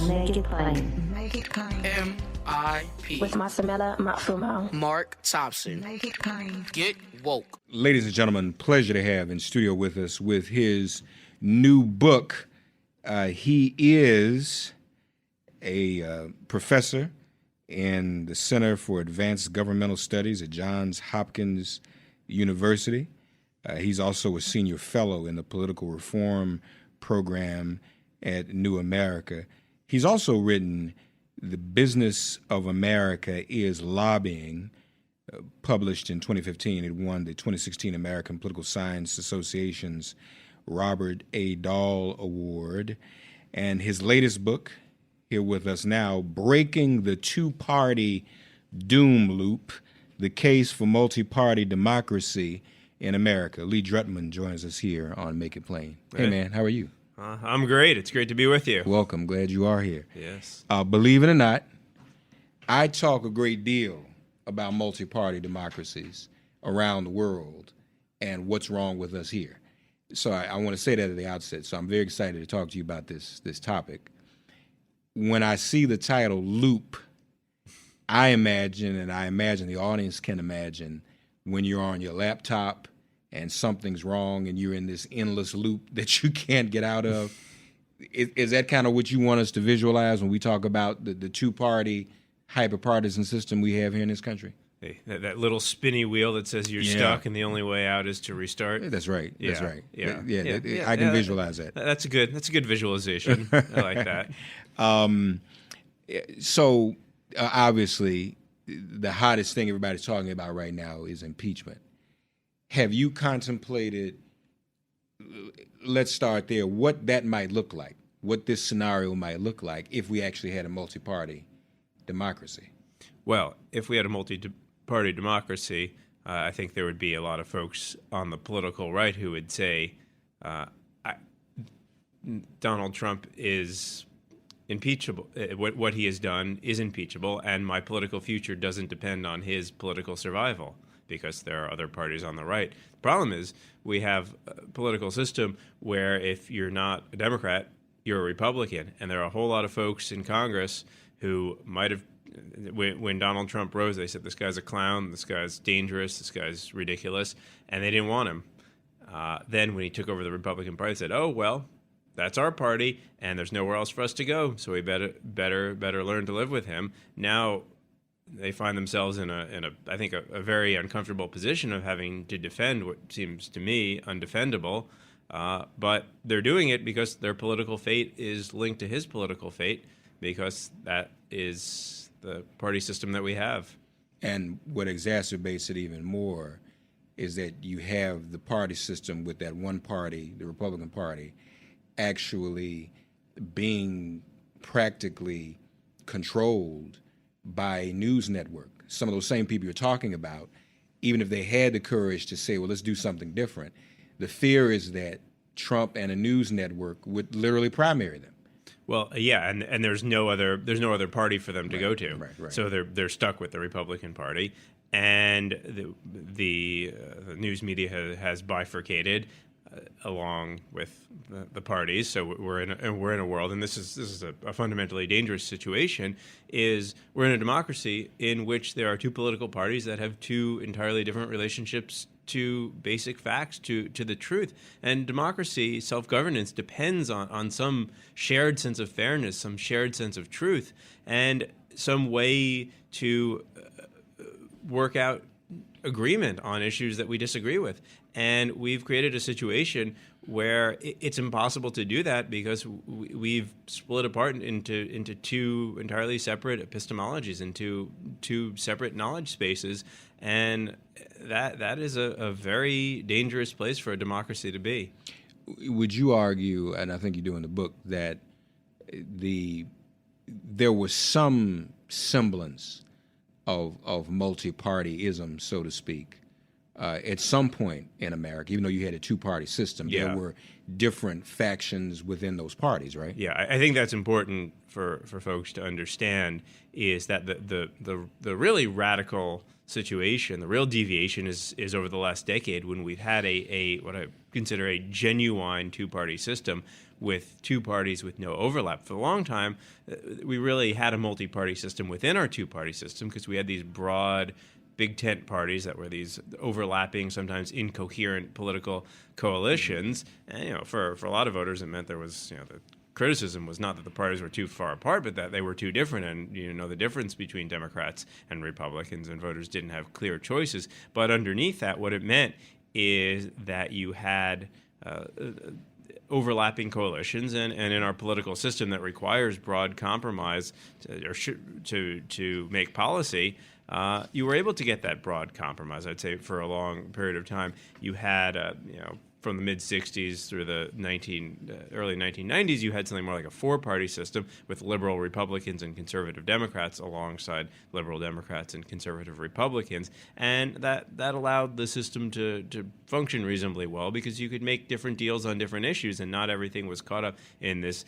Make it plain. Make it plain. M.I.P. With Masamela Matfumo. Mark Thompson. Make it plain. Get woke. Ladies and gentlemen, pleasure to have in studio with us with his new book. He is a professor in the Center for Advanced Governmental Studies at Johns Hopkins University. He's also a senior fellow in the Political Reform Program at New America. He's also written The Business of America is Lobbying, published in 2015. It won the 2016 American Political Science Association's Robert A. Dahl Award. And his latest book, here with us now, Breaking the Two-Party Doom Loop, The Case for Multiparty Democracy in America. Lee Drutman joins us here on Make It Plain. Hey, man, how are you? I'm great. It's great to be with you. Welcome. Glad you are here. Yes. Believe it or not, I talk a great deal about multi-party democracies around the world and what's wrong with us here. So I want to say that at the outset. So I'm very excited to talk to you about this topic. When I see the title Loop, I imagine, and I imagine the audience can imagine, when you're on your laptop and something's wrong and you're in this endless loop that you can't get out of. Is that kind of what you want us to visualize when we talk about the two-party hyper-partisan system we have here in this country? Hey, that little spinny wheel that says you're stuck and the only way out is to rest.art. That's right. Yeah. That's right. Yeah. I can visualize that. That's a good visualization. I like that. So obviously, the hottest thing everybody's talking about right now is impeachment. Have you contemplated, let's start there, what that might look like, what this scenario might look like if we actually had a multi-party democracy? Well, if we had a multi-party democracy, I think there would be a lot of folks on the political right who would say, Donald Trump is impeachable. What he has done is impeachable, and my political future doesn't depend on his political survival because there are other parties on the right. The problem is we have a political system where if you're not a Democrat, you're a Republican, and there are a whole lot of folks in Congress who might have, when Donald Trump rose, they said, this guy's a clown, this guy's dangerous, this guy's ridiculous, and they didn't want him. Then when he took over the Republican Party, they said, oh, well, that's our party, and there's nowhere else for us to go, so we better learn to live with him. Now they find themselves in a I think a very uncomfortable position of having to defend what seems to me undefendable, but they're doing it because their political fate is linked to his political fate, because that is the party system that we have. And what exacerbates it even more is that you have the party system with that one party, the Republican Party, actually being practically controlled by a news network. Some of those same people you're talking about, even if they had the courage to say, well, let's do something different, the fear is that Trump and a news network would literally primary them. Well, yeah, and there's no other party for them to go to. Right. So they're stuck with the Republican Party, and the news media has bifurcated along with the parties. So we're in a world, and this is a fundamentally dangerous situation. Is we're in a democracy in which there are two political parties that have two entirely different relationships to basic facts, to the truth. And democracy, self-governance, depends on some shared sense of fairness, some shared sense of truth, and some way to work out agreement on issues that we disagree with. And we've created a situation where it's impossible to do that because we've split apart into two entirely separate epistemologies, into two separate knowledge spaces, and that is a very dangerous place for a democracy to be. Would you argue, and I think you do in the book, that there was some semblance of multi-partyism, so to speak, at some point in America, even though you had a two-party system, there were different factions within those parties, right? Yeah, I think that's important for folks to understand, is that the really radical situation. The real deviation is over the last decade, when we've had a what I consider a genuine two-party system with two parties with no overlap. For a long time, we really had a multi-party system within our two-party system, because we had these broad big tent parties that were these overlapping, sometimes incoherent political coalitions. And for a lot of voters, it meant there was the criticism was not that the parties were too far apart, but that they were too different. And the difference between Democrats and Republicans, and voters didn't have clear choices. But underneath that, what it meant is that you had overlapping coalitions, and in our political system that requires broad compromise to make policy, you were able to get that broad compromise. I'd say for a long period of time, you had from the mid-'60s through the early 1990s, you had something more like a four-party system with liberal Republicans and conservative Democrats alongside liberal Democrats and conservative Republicans. And that allowed the system to function reasonably well, because you could make different deals on different issues, and not everything was caught up in this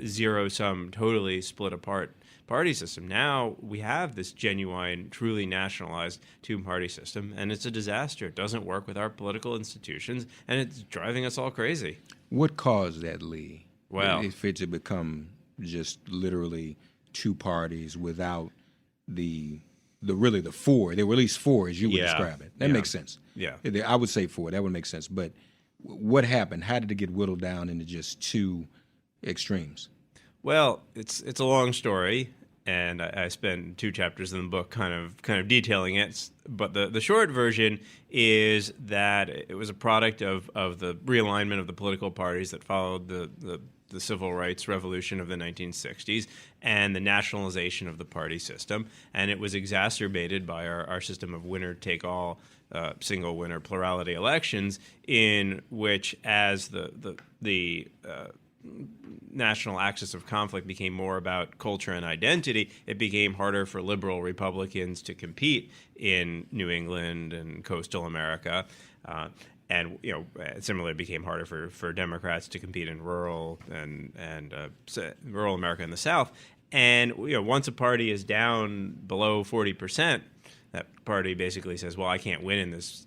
zero-sum, totally split-apart party system. Now we have this genuine, truly nationalized two-party system, and it's a disaster. It doesn't work with our political institutions, and it's driving us all crazy. What caused that, Lee? Well, if it had become just literally two parties without the four. There were at least four, as you would describe it. That makes sense. Yeah, I would say four. That would make sense. But what happened? How did it get whittled down into just two extremes? Well, it's a long story, and I spend 2 chapters in the book kind of detailing it. But the short version is that it was a product of the realignment of the political parties that followed the civil rights revolution of the 1960s and the nationalization of the party system. And it was exacerbated by our system of winner-take-all, single winner plurality elections, in which, as the national axis of conflict became more about culture and identity, it became harder for liberal Republicans to compete in New England and coastal America. And similarly, it became harder for Democrats to compete in rural and rural America in the South. And once a party is down below 40%, that party basically says, "Well, I can't win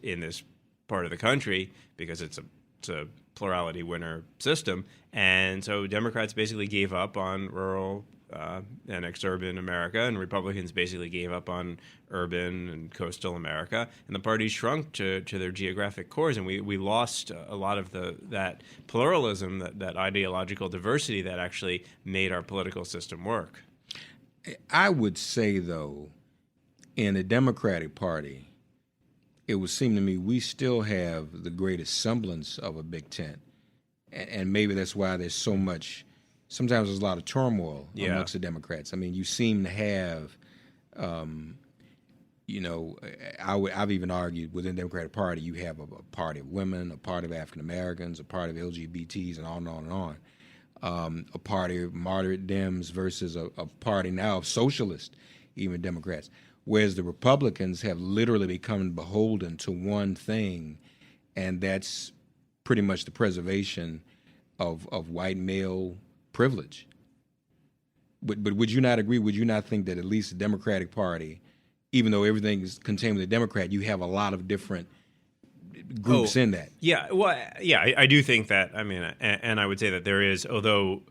in this part of the country because it's a plurality winner system." And so Democrats basically gave up on rural and exurban America, and Republicans basically gave up on urban and coastal America, and the parties shrunk to their geographic cores, and we lost a lot of that pluralism, that ideological diversity that actually made our political system work. I would say, though, in the Democratic Party, it would seem to me we still have the greatest semblance of a big tent. And maybe that's why there's so much, sometimes there's a lot of turmoil amongst the Democrats. I mean, you seem to have, I've even argued within the Democratic Party, you have a party of women, a party of African Americans, a party of LGBTs, and on and on and on. A party of moderate Dems versus a party now of socialist, even Democrats. Whereas the Republicans have literally become beholden to one thing, and that's pretty much the preservation of white male privilege. But would you not agree? Would you not think that at least the Democratic Party, even though everything is contained with the Democrat, you have a lot of different groups in that? Yeah, well, yeah, I do think that. I mean, and I would say that there is, although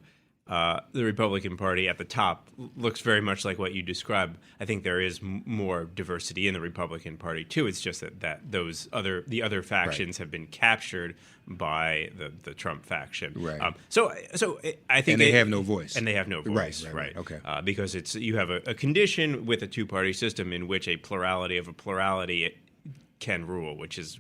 the Republican Party at the top looks very much like what you described, I think there is more diversity in the Republican Party too. It's just that the other factions have been captured by the Trump faction. Right. So I think they have no voice. And they have no voice. Right. Okay. Because you have a condition with a two-party system in which a plurality of a plurality can rule, which is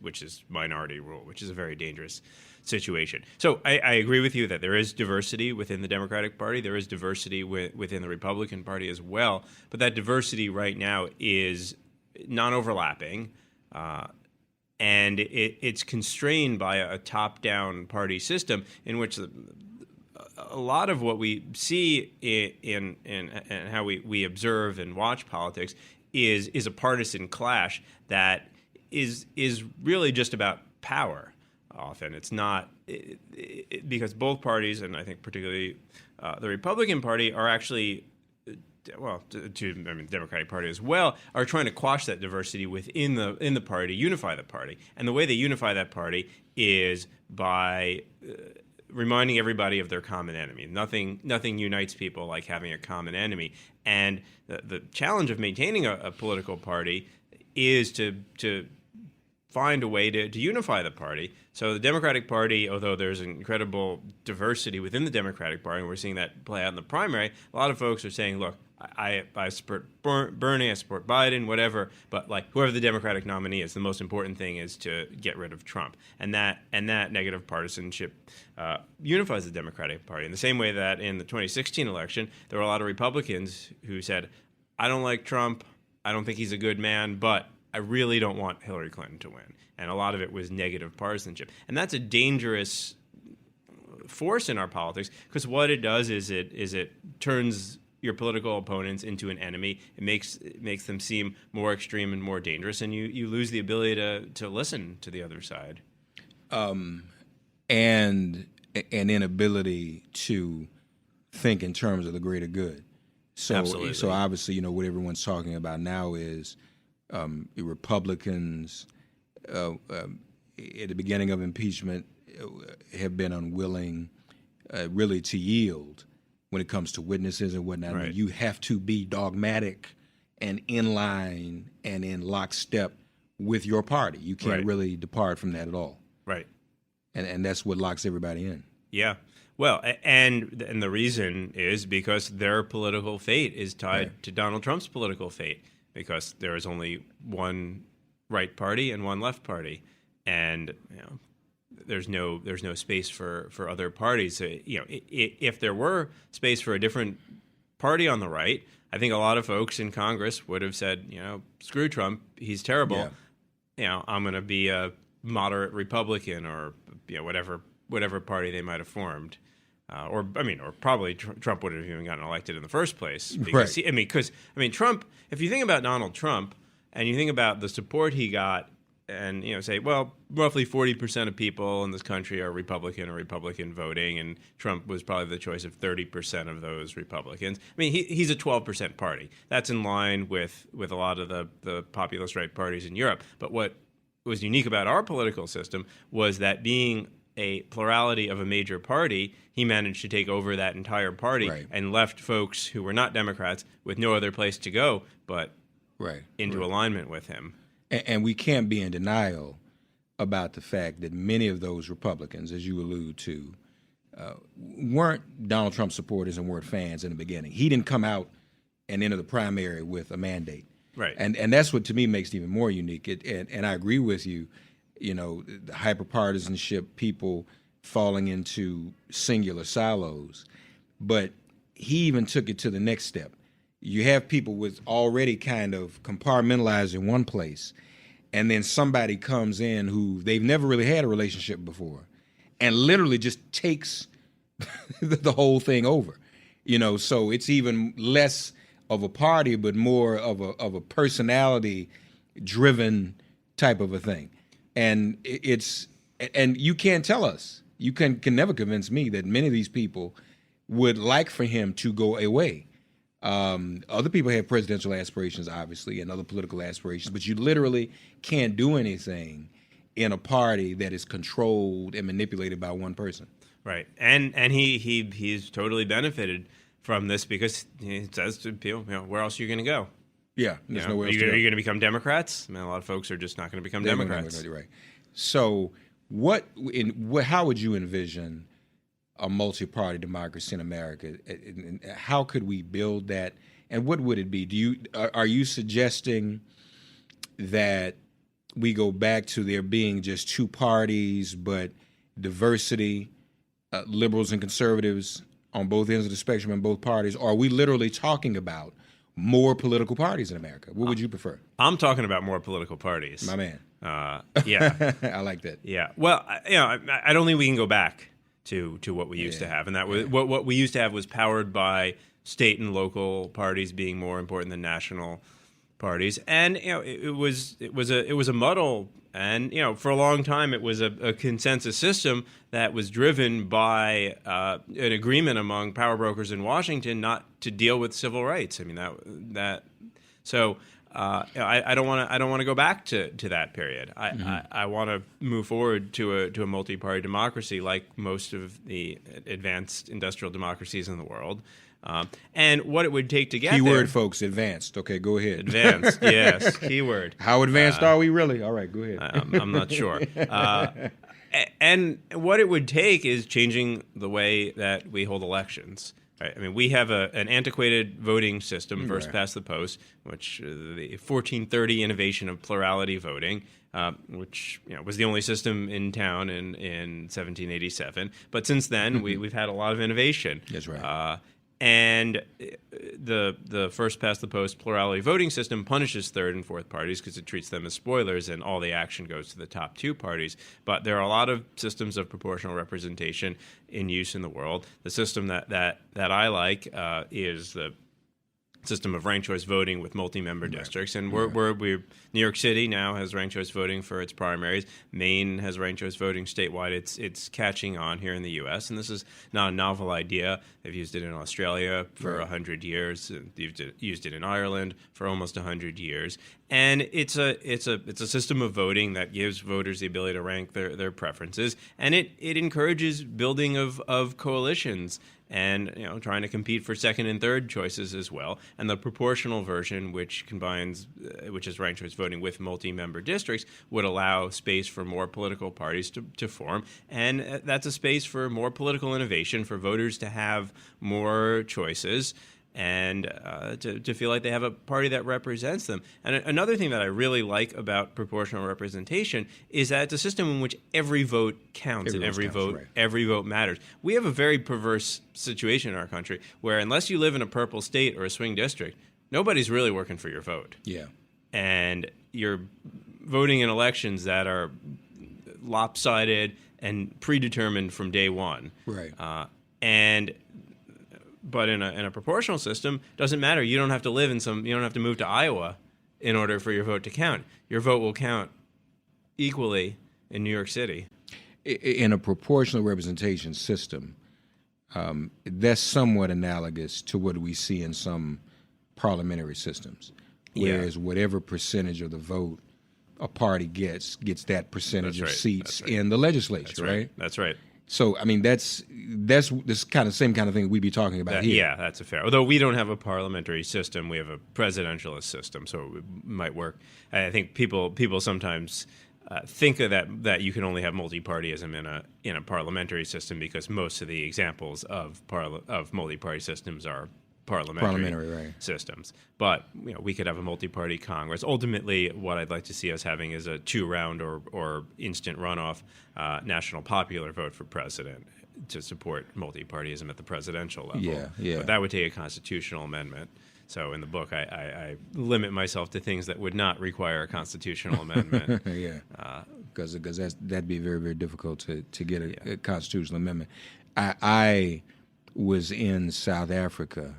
minority rule, which is a very dangerous situation. So I agree with you that there is diversity within the Democratic Party. There is diversity within the Republican Party as well. But that diversity right now is non-overlapping, and it's constrained by a top-down party system in which a lot of what we see in how we observe and watch politics is a partisan clash that is really just about power. Often it's not, because both parties, and I think particularly the Republican Party, are actually the Democratic Party as well, are trying to quash that diversity within the party, unify the party. And the way they unify that party is by reminding everybody of their common enemy. Nothing unites people like having a common enemy. And the challenge of maintaining a political party is to find a way to unify the party. So the Democratic Party, although there's incredible diversity within the Democratic Party, and we're seeing that play out in the primary, a lot of folks are saying, look, I support Bernie, I support Biden, whatever, but like whoever the Democratic nominee is, the most important thing is to get rid of Trump. And that negative partisanship unifies the Democratic Party in the same way that in the 2016 election, there were a lot of Republicans who said, I don't like Trump, I don't think he's a good man, but I really don't want Hillary Clinton to win. And a lot of it was negative partisanship. And that's a dangerous force in our politics, because what it does is it turns your political opponents into an enemy. It makes them seem more extreme and more dangerous, and you lose the ability to listen to the other side. And an inability to think in terms of the greater good. So, Absolutely. So obviously, what everyone's talking about now is Republicans at the beginning of impeachment have been unwilling really to yield when it comes to witnesses and whatnot. Right. I mean, you have to be dogmatic and in line and in lockstep with your party. You can't Right. really depart from that at all. Right. And that's what locks everybody in. Yeah. Well, and the reason is because their political fate is tied to Donald Trump's political fate, because there is only one right party and one left party, and there's no space for other parties. If there were space for a different party on the right, I think a lot of folks in Congress would have said, screw Trump, he's terrible. Yeah. I'm going to be a moderate Republican, or whatever party they might have formed. Or probably Trump would have even gotten elected in the first place. Because Right. Trump, if you think about Donald Trump and you think about the support he got, and say, well, roughly 40% of people in this country are Republican or Republican voting, and Trump was probably the choice of 30% of those Republicans. He's a 12% party. That's in line with a lot of the populist right parties in Europe. But what was unique about our political system was that being a plurality of a major party, he managed to take over that entire party Right. and left folks who were not Democrats with no other place to go but into alignment with him. And we can't be in denial about the fact that many of those Republicans, as you allude to, weren't Donald Trump supporters and weren't fans in the beginning. He didn't come out and enter the primary with a mandate. Right. And that's what, to me, makes it even more unique. And I agree with you, the hyperpartisanship, people falling into singular silos. But he even took it to the next step. You have people with already kind of compartmentalized in one place, and then somebody comes in who they've never really had a relationship before and literally just takes the whole thing over. So it's even less of a party, but more of a personality driven type of a thing. And and you can't tell us, you can never convince me that many of these people would like for him to go away. Other people have presidential aspirations, obviously, and other political aspirations, but you literally can't do anything in a party that is controlled and manipulated by one person. Right. And he's totally benefited from this, because he says to people, where else are you going to go? Yeah, there's nowhere else to Are go. you going to become Democrats? A lot of folks are just not going to become Democrats. Right. So how would you envision a multi-party democracy in America? And how could we build that? And what would it be? Are you suggesting that we go back to there being just two parties, but diversity, liberals and conservatives on both ends of the spectrum in both parties? Or are we literally talking about more political parties in America? What would you prefer? I'm talking about more political parties. My man. Yeah. I like that. Yeah. Well, I don't think we can go back to what we used to have, and that was what we used to have was powered by state and local parties being more important than national parties, and it was a muddle, and for a long time it was a consensus system that was driven by an agreement among power brokers in Washington not to deal with civil rights. I mean that so. I don't want to go back to that period. I want to move forward to a multi-party democracy like most of the advanced industrial democracies in the world. And what it would take to get Keyword, there, folks, advanced. Okay, go ahead. advanced, yes, keyword. How advanced are we really? All right, go ahead. I'm not sure. And what it would take is changing the way that we hold elections. Right. I mean, we have an antiquated voting system, first past the post, which the 1430 innovation of plurality voting, which was the only system in town in 1787. But since then, we've had a lot of innovation. That's right. And the first past the post plurality voting system punishes third and fourth parties because it treats them as spoilers, and all the action goes to the top two parties. But there are a lot of systems of proportional representation in use in the world. The system that I like is the system of ranked choice voting with multi-member districts, and we're New York City now has ranked choice voting for its primaries. Maine has ranked choice voting statewide. It's catching on here in the U.S., and this is not a novel idea. They've used it in Australia for 100 years. They've used it in Ireland for almost 100 years, and it's a system of voting that gives voters the ability to rank their preferences, and it encourages building of coalitions and trying to compete for second and third choices as well. And the proportional version, which is ranked choice voting with multi-member districts, would allow space for more political parties to form, and that's a space for more political innovation, for voters to have more choices, and to feel like they have a party that represents them. And another thing that I really like about proportional representation is that it's a system in which every vote counts, and every vote matters. We have a very perverse situation in our country where unless you live in a purple state or a swing district, nobody's really working for your vote. Yeah. And you're voting in elections that are lopsided and predetermined from day one. Right. But in a proportional system, doesn't matter. You don't have to live you don't have to move to Iowa in order for your vote to count. Your vote will count equally in New York City. In a proportional representation system, that's somewhat analogous to what we see in some parliamentary systems, whereas whatever percentage of the vote a party gets that percentage of seats in the legislature, right? That's right. So, I mean, that's this same kind of thing we'd be talking about here. Yeah, that's a fair. Although we don't have a parliamentary system, we have a presidentialist system, so it might work. I think people sometimes think of that you can only have multipartyism in a parliamentary system because most of the examples of multi-party systems are parliamentary systems. But we could have a multi-party Congress. Ultimately, what I'd like to see us having is a two-round or instant runoff national popular vote for president to support multi-partyism at the presidential level. Yeah. But that would take a constitutional amendment. So in the book, I limit myself to things that would not require a constitutional amendment. Because that'd be very, very difficult to get a constitutional amendment. I was in South Africa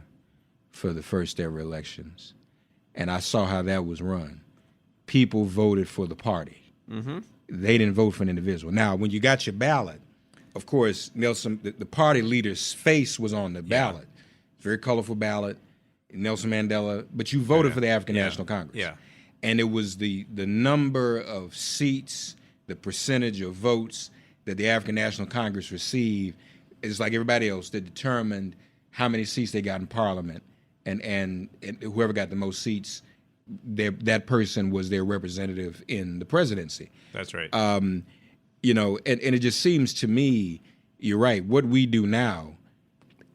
for the first ever elections, and I saw how that was run. People voted for the party. Mm-hmm. They didn't vote for an individual. Now, when you got your ballot, of course, Nelson, the party leader's face was on the ballot. Very colorful ballot, Nelson Mandela, but you voted for the African National Congress. Yeah. And it was the number of seats, the percentage of votes that the African National Congress received is like everybody else that determined how many seats they got in Parliament. And whoever got the most seats, that person was their representative in the presidency. That's right. And it just seems to me, you're right, what we do now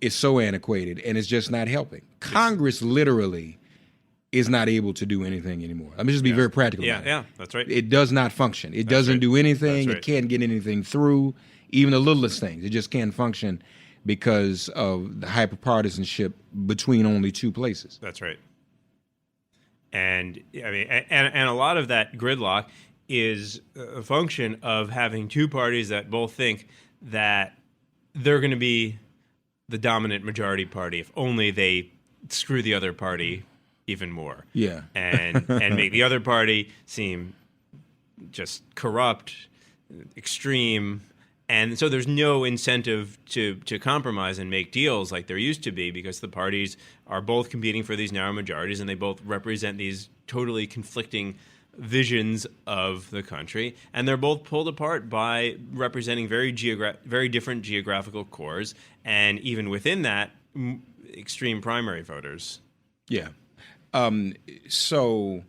is so antiquated, and it's just not helping. Congress literally is not able to do anything anymore. Let me just be very practical about it. Yeah, that's right. It does not function. It doesn't do anything. Right. It can't get anything through, even the littlest things. It just can't function because of the hyperpartisanship between only two places. That's right. And I mean, and a lot of that gridlock is a function of having two parties that both think that they're going to be the dominant majority party if only they screw the other party even more. Yeah. And make the other party seem just corrupt, extreme. And so there's no incentive to compromise and make deals like there used to be, because the parties are both competing for these narrow majorities, and they both represent these totally conflicting visions of the country, and they're both pulled apart by representing very different geographical cores, and even within that, extreme primary voters. Yeah. So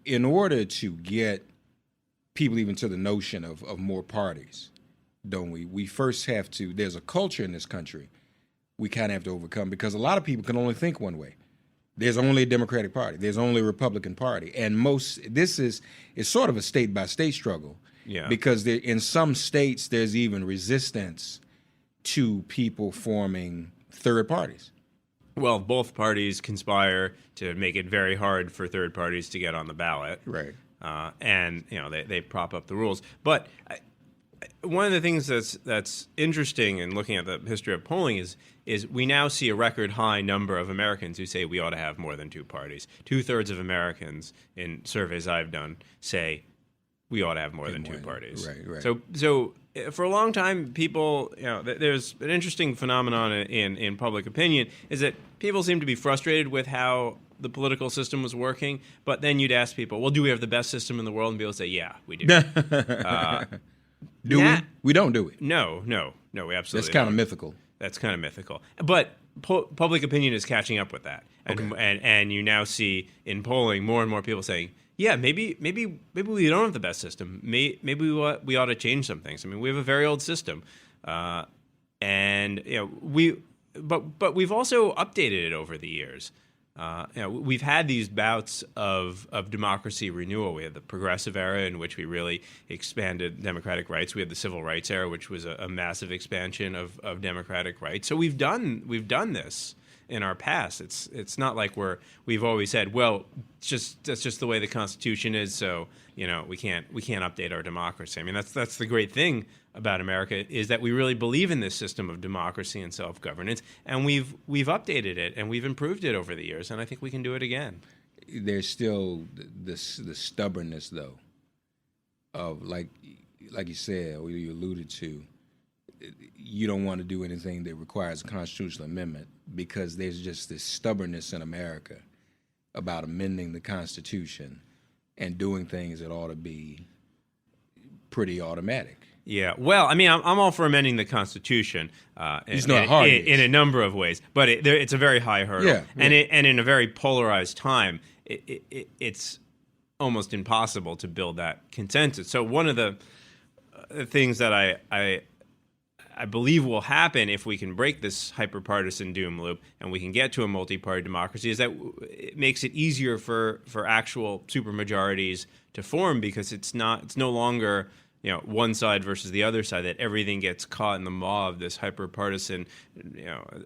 in order to get people even to the notion of more parties, don't we? We first have to, there's a culture in this country we kind of have to overcome, because a lot of people can only think one way. There's only a Democratic Party. There's only a Republican Party. And this is sort of a state-by-state struggle. Yeah. Because in some states, there's even resistance to people forming third parties. Well, both parties conspire to make it very hard for third parties to get on the ballot. Right. And, they prop up the rules. But one of the things that's interesting in looking at the history of polling is we now see a record high number of Americans who say we ought to have more than two parties. 2/3 of Americans in surveys I've done say we ought to have more than two parties. Right. So for a long time, people, there's an interesting phenomenon in public opinion is that people seem to be frustrated with how the political system was working, but then you'd ask people, well, do we have the best system in the world? And people say, yeah, we do. Do we? We don't do it. No, we absolutely That's kind of don't. mythical. That's kind of mythical. But public opinion is catching up with that. And you now see in polling more and more people saying, yeah, maybe we don't have the best system. Maybe we ought to change some things. I mean, we have a very old system. But we've also updated it over the years. We've had these bouts of democracy renewal. We had the progressive era, in which we really expanded democratic rights. We had the civil rights era, which was a massive expansion of democratic rights. So we've done this in our past. It's not like we've always said, well, that's just the way the Constitution is. So we can't update our democracy. I mean, that's the great thing about America, is that we really believe in this system of democracy and self-governance, and we've updated it and we've improved it over the years, and I think we can do it again. There's still the stubbornness, though, of like you said, or you alluded to, you don't want to do anything that requires a constitutional amendment, because there's just this stubbornness in America about amending the Constitution and doing things that ought to be pretty automatic. Yeah, well, I mean, I'm all for amending the Constitution in a number of ways, but it's a very high hurdle. Yeah. And in a very polarized time, it's almost impossible to build that consensus. So one of the things that I believe will happen if we can break this hyperpartisan doom loop and we can get to a multi-party democracy is that it makes it easier for actual supermajorities to form, because it's no longer one side versus the other side, that everything gets caught in the maw of this hyper-partisan,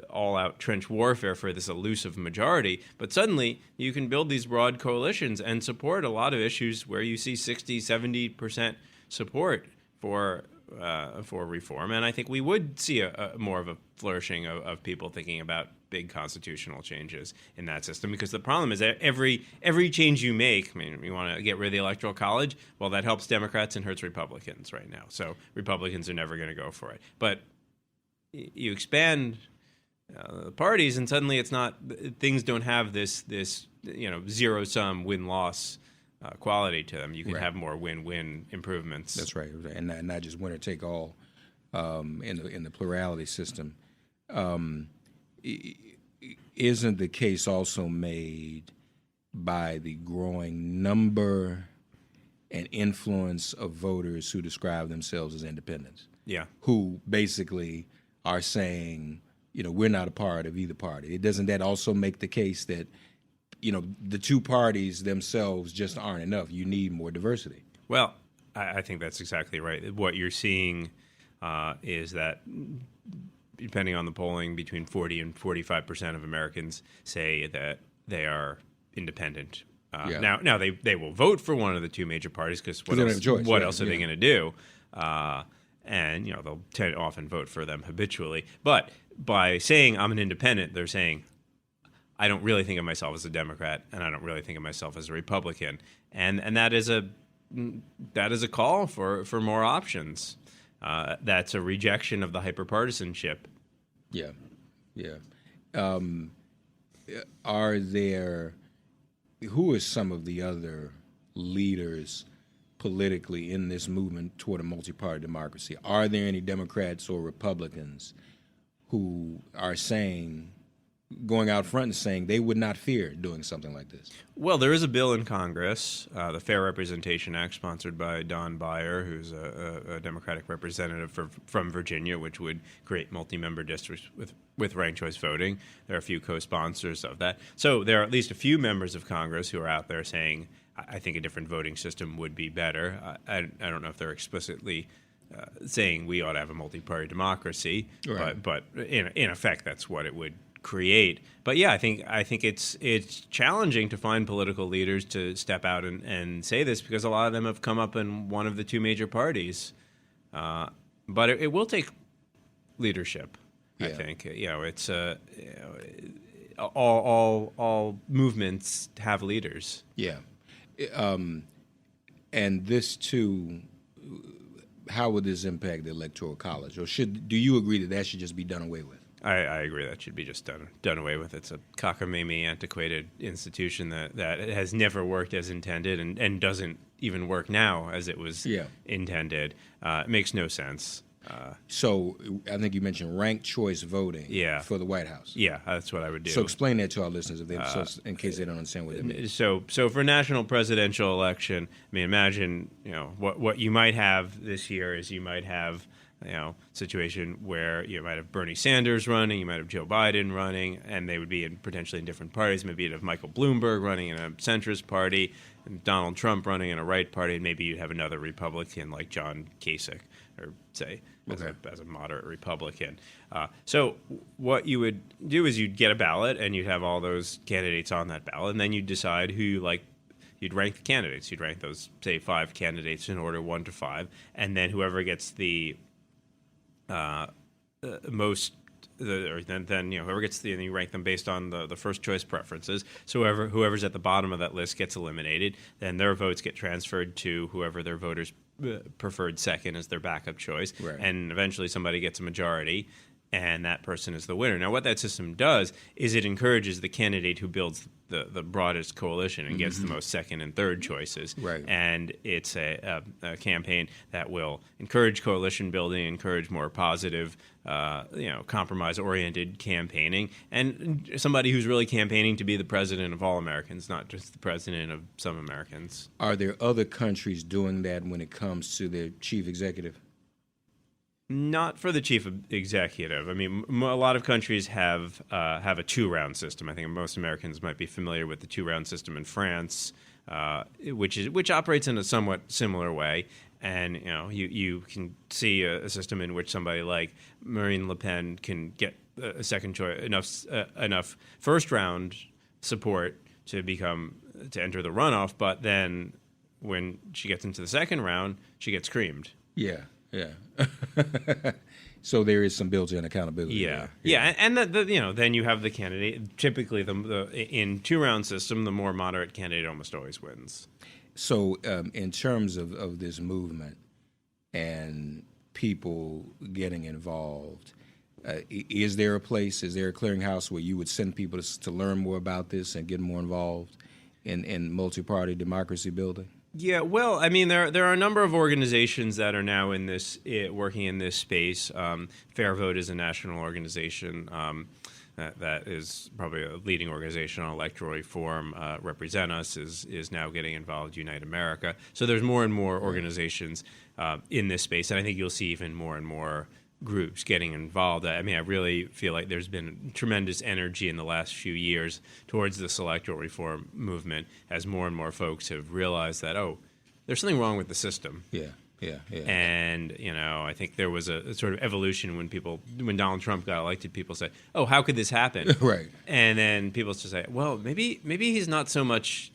all-out trench warfare for this elusive majority. But suddenly, you can build these broad coalitions and support a lot of issues where you see 60, 70% support for reform. And I think we would see a more of a flourishing of people thinking about big constitutional changes in that system, because the problem is that every change you make, I mean, you want to get rid of the Electoral College, well, that helps Democrats and hurts Republicans right now. So Republicans are never going to go for it. But you expand parties, and suddenly things don't have this zero-sum win-loss quality to them. You can have more win-win improvements. That's right, and not just winner take all in the plurality system. Isn't the case also made by the growing number and influence of voters who describe themselves as independents? Yeah, who basically are saying, we're not a part of either party. Doesn't that also make the case that the two parties themselves just aren't enough? You need more diversity. Well, I think that's exactly right. What you're seeing is that, depending on the polling, between 40 and 45% of Americans say that they are independent. Now they will vote for one of the two major parties, because what else are they going to do? And they'll often vote for them habitually. But by saying I'm an independent, they're saying I don't really think of myself as a Democrat, and I don't really think of myself as a Republican, and that is a call for more options. That's a rejection of the hyperpartisanship. Yeah, yeah. Who are some of the other leaders politically in this movement toward a multi-party democracy? Are there any Democrats or Republicans who are going out front and saying they would not fear doing something like this? Well, there is a bill in Congress, the Fair Representation Act, sponsored by Don Beyer, who's a Democratic representative from Virginia, which would create multi-member districts with ranked choice voting. There are a few co-sponsors of that. So there are at least a few members of Congress who are out there saying, I think a different voting system would be better. I don't know if they're explicitly saying we ought to have a multi-party democracy, right. but in effect, that's what it would create. But yeah, I think it's challenging to find political leaders to step out and say this, because a lot of them have come up in one of the two major parties. But it will take leadership. Yeah. I think it's all movements have leaders. Yeah, and this too. How would this impact the Electoral College, or do you agree that should just be done away with? I agree that should be just done away with. It's a cockamamie, antiquated institution that has never worked as intended and doesn't even work now as it was intended. It makes no sense. So I think you mentioned ranked choice voting for the White House. Yeah, that's what I would do. So explain that to our listeners in case they don't understand what it means. So for national presidential election, I mean, imagine what you might have this year is you might have situation where you might have Bernie Sanders running, you might have Joe Biden running, and they would be potentially in different parties. Maybe you'd have Michael Bloomberg running in a centrist party, and Donald Trump running in a right party, and maybe you'd have another Republican like John Kasich, or say as a moderate Republican. So what you would do is you'd get a ballot, and you'd have all those candidates on that ballot, and then you'd decide who you like. You'd rank the candidates. You'd rank those, say, 5 candidates in order 1 to 5, and then whoever gets the most, then whoever gets and you rank them based on the first choice preferences. So whoever's at the bottom of that list gets eliminated. Then their votes get transferred to whoever their voters preferred second as their backup choice, right. And eventually somebody gets a majority, and that person is the winner. Now, what that system does is it encourages the candidate who builds the broadest coalition and gets the most second and third choices. Right. And it's a campaign that will encourage coalition building, encourage more positive, compromise-oriented campaigning, and somebody who's really campaigning to be the president of all Americans, not just the president of some Americans. Are there other countries doing that when it comes to their chief executive? Not for the chief executive. I mean, a lot of countries have a 2-round system. I think most Americans might be familiar with the 2-round system in France, which operates in a somewhat similar way. And you can see a system in which somebody like Marine Le Pen can get a second choice enough first round support to enter the runoff, but then when she gets into the second round, she gets creamed. Yeah. So there is some built-in accountability. Yeah. And then you have the candidate. Typically, in 2-round system, the more moderate candidate almost always wins. So, in terms of this movement and people getting involved, is there a clearinghouse where you would send people to learn more about this and get more involved in multi-party democracy building? Yeah, well, I mean, there are a number of organizations that are now working in this space. Fair Vote is a national organization that is probably a leading organization on electoral reform. Represent Us is now getting involved. Unite America. So there's more and more organizations in this space, and I think you'll see even more and more groups getting involved. I mean, I really feel like there's been tremendous energy in the last few years towards this electoral reform movement as more and more folks have realized that, there's something wrong with the system. Yeah. And, I think there was a sort of evolution when Donald Trump got elected, people said, how could this happen? Right. And then people just say, well, maybe he's not so much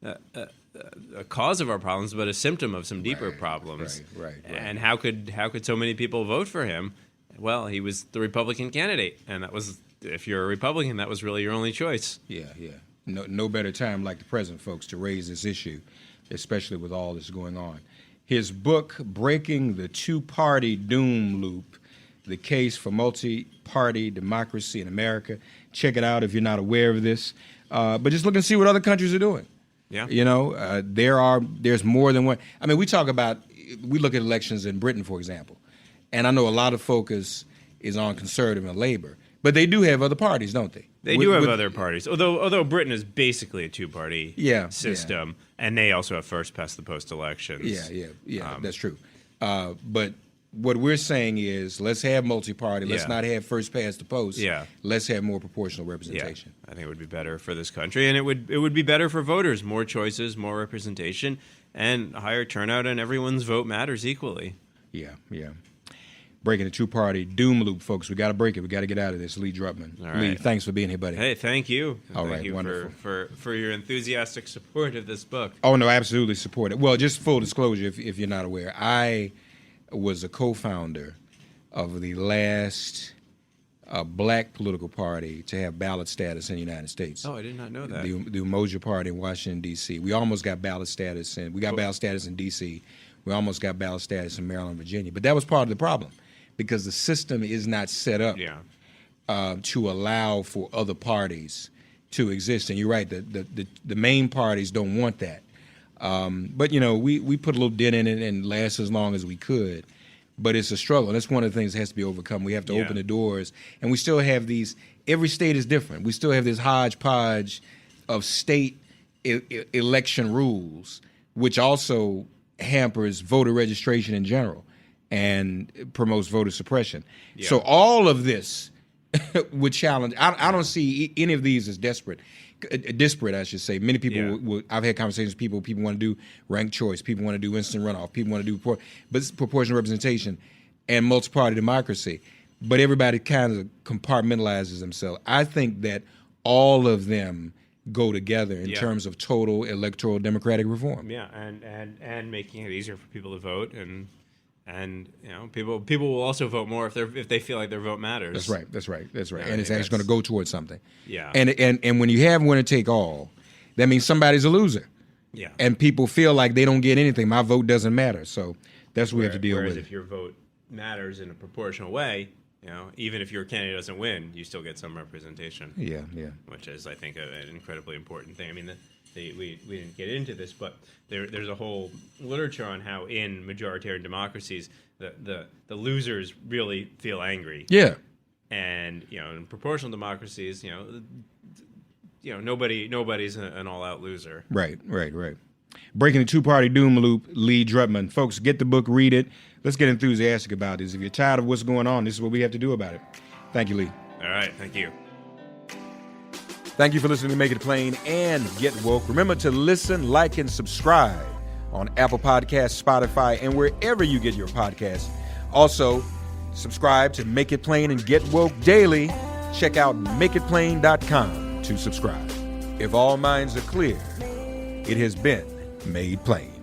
a cause of our problems, but a symptom of some deeper problems. Right. And how could so many people vote for him? Well, he was the Republican candidate, and that was if you're a Republican, that was really your only choice. Yeah. No better time like the present, folks, to raise this issue, especially with all this going on. His book, Breaking the Two-Party Doom Loop, The Case for Multiparty Democracy in America. Check it out if you're not aware of this. But just look and see what other countries are doing. Yeah. There's more than one. I mean, we look at elections in Britain, for example, and I know a lot of focus is on conservative and labor, but they do have other parties, don't they? They do have other parties, although Britain is basically a two-party system, and they also have first past the post elections. Yeah, that's true. But what we're saying is, let's have multi-party. Let's not have first past the post. Yeah. Let's have more proportional representation. I think it would be better for this country, and it would be better for voters. More choices, more representation, and higher turnout, and everyone's vote matters equally. Yeah. Breaking the two-party doom loop, folks. We got to break it. We got to get out of this. Lee Drutman. All right. Lee, thanks for being here, buddy. Hey, thank you. Thank you wonderful. For your enthusiastic support of this book. Oh, no, absolutely support it. Well, just full disclosure, if you're not aware, I was a co-founder of the last black political party to have ballot status in the United States. Oh, I did not know that. The Umoja Party in Washington, D.C. We almost got ballot status, and we got ballot status in D.C. We almost got ballot status in Maryland, Virginia. But that was part of the problem, because the system is not set up to allow for other parties to exist. And you're right, the main parties don't want that. But, we put a little dent in it and last as long as we could. But it's a struggle. And that's one of the things that has to be overcome. We have to open the doors. And we still have every state is different. We still have this hodgepodge of state election rules, which also hampers voter registration in general and promotes voter suppression. Yeah. So all of this would challenge. I don't see any of these as disparate, I should say. Many people, I've had conversations with people want to do ranked choice, people want to do instant runoff, people want to do proportional representation and multi-party democracy. But everybody kind of compartmentalizes themselves. I think that all of them go together in terms of total electoral democratic reform. Yeah, and making it easier for people to vote, and people will also vote more if they feel like their vote matters. That's right. And it's actually going to go towards something. Yeah. And when you have winner take all, that means somebody's a loser. Yeah. And people feel like they don't get anything. My vote doesn't matter. So that's what we have to deal with. Whereas if your vote matters in a proportional way, even if your candidate doesn't win, you still get some representation. Yeah. Which is, I think, an incredibly important thing. I mean, we didn't get into this, but there's a whole literature on how in majoritarian democracies the losers really feel angry. Yeah. And in proportional democracies, nobody's an all-out loser. Right. Breaking the two-party doom loop, Lee Drutman. Folks, get the book, read it. Let's get enthusiastic about this. If you're tired of what's going on, this is what we have to do about it. Thank you, Lee. All right, thank you. Thank you for listening to Make It Plain and Get Woke. Remember to listen, like, and subscribe on Apple Podcasts, Spotify, and wherever you get your podcasts. Also, subscribe to Make It Plain and Get Woke daily. Check out makeitplain.com to subscribe. If all minds are clear, it has been made plain.